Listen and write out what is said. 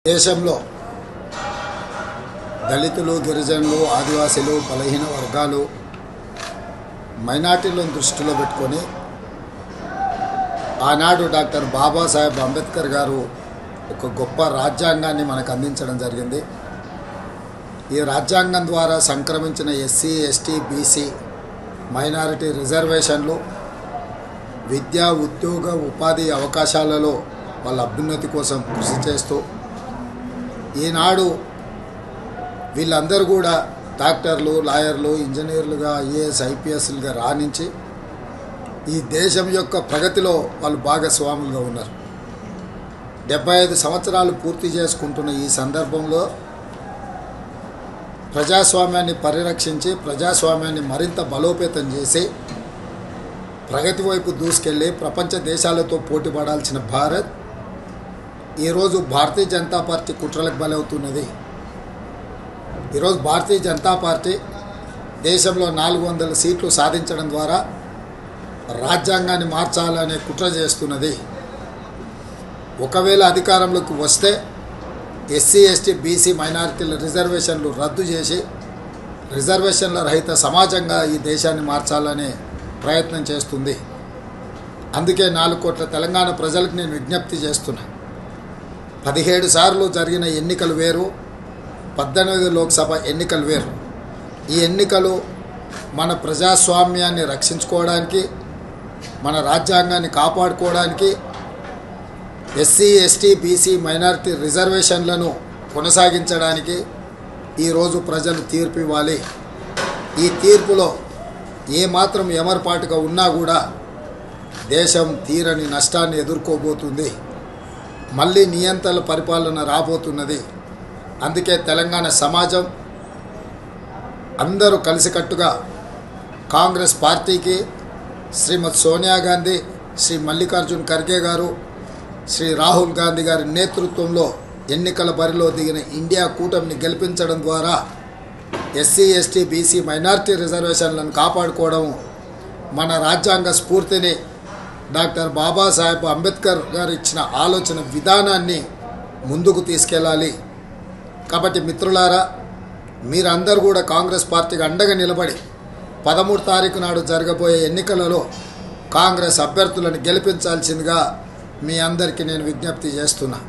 దేశంలో దళితులు, గిరిజనులు, ఆదివాసీలు, బలహీన వర్గాలు, మైనార్టీలను దృష్టిలో పెట్టుకొని ఆనాడు డాక్టర్ బాబాసాహెబ్ అంబేద్కర్ గారు ఒక గొప్ప రాజ్యాంగాన్ని మనకు అందించడం జరిగింది. ఈ రాజ్యాంగం ద్వారా సంక్రమించిన ఎస్సీ, ఎస్టీ, బీసీ, మైనారిటీ రిజర్వేషన్లు విద్యా, ఉద్యోగ, ఉపాధి అవకాశాలలో వాళ్ళ అభ్యున్నతి కోసం కృషి చేస్తూ ఈనాడు వీళ్ళందరూ కూడా డాక్టర్లు, లాయర్లు, ఇంజనీర్లుగా, ఐఏఎస్, ఐపీఎస్లుగా రాణించి ఈ దేశం యొక్క ప్రగతిలో వాళ్ళు భాగస్వాములుగా ఉన్నారు. 75 సంవత్సరాలు పూర్తి చేసుకుంటున్న ఈ సందర్భంలో ప్రజాస్వామ్యాన్ని పరిరక్షించి ప్రజాస్వామ్యాన్ని మరింత బలోపేతం చేసి ప్రగతి వైపు దూసుకెళ్ళి ప్రపంచ దేశాలతో పోటీ పడాల్సిన భారత్ ఈరోజు భారతీయ జనతా పార్టీ కుట్రలకు బలవుతున్నది. ఈరోజు భారతీయ జనతా పార్టీ దేశంలో 400 సీట్లు సాధించడం ద్వారా రాజ్యాంగాన్ని మార్చాలనే కుట్ర చేస్తున్నది. ఒకవేళ అధికారంలోకి వస్తే ఎస్సీ, ఎస్టీ, బీసీ, మైనారిటీల రిజర్వేషన్లు రద్దు చేసి రిజర్వేషన్ల రహిత సమాజంగా ఈ దేశాన్ని మార్చాలనే ప్రయత్నం చేస్తుంది. అందుకే 4 కోట్ల తెలంగాణ ప్రజలకు నేను విజ్ఞప్తి చేస్తున్నా. 17 సార్లు జరిగిన ఎన్నికలు వేరు, 18 లోక్సభ ఎన్నికలు వేరు. ఈ ఎన్నికలు మన ప్రజాస్వామ్యాన్ని రక్షించుకోవడానికి, మన రాజ్యాంగాన్ని కాపాడుకోవడానికి, ఎస్సీ, ఎస్టీ, బీసీ, మైనారిటీ రిజర్వేషన్లను కొనసాగించడానికి ఈరోజు ప్రజలు తీర్పు ఇవ్వాలి. ఈ తీర్పులో ఏమాత్రం ఎమర్పాటుగా ఉన్నా కూడా దేశం తీరని నష్టాన్ని ఎదుర్కోబోతుంది. మళ్ళీ నియంత్రణ పరిపాలన రాబోతున్నది. అందుకే తెలంగాణ సమాజం అందరూ కలిసికట్టుగా కాంగ్రెస్ పార్టీకి, శ్రీమతి సోనియా గాంధీ, శ్రీ మల్లికార్జున్ ఖర్గే గారు, శ్రీ రాహుల్ గాంధీ గారి నేతృత్వంలో ఎన్నికల బరిలో దిగిన ఇండియా కూటమిని గెలిపించడం ద్వారా ఎస్సీ, ఎస్టీ, బీసీ, మైనారిటీ రిజర్వేషన్లను కాపాడుకోవడం, మన రాజ్యాంగ స్ఫూర్తిని డాక్టర్ బాబాసాహెబ్ అంబేద్కర్ గారు ఇచ్చిన ఆలోచన విధానాన్ని ముందుకు తీసుకెళ్ళాలి. కాబట్టి మిత్రులారా, మీరందరూ కూడా కాంగ్రెస్ పార్టీకి అండగా నిలబడి 13 తారీఖు నాడు జరగబోయే ఎన్నికలలో కాంగ్రెస్ అభ్యర్థులను గెలిపించాల్సిందిగా మీ అందరికీ నేను విజ్ఞప్తి చేస్తున్నా.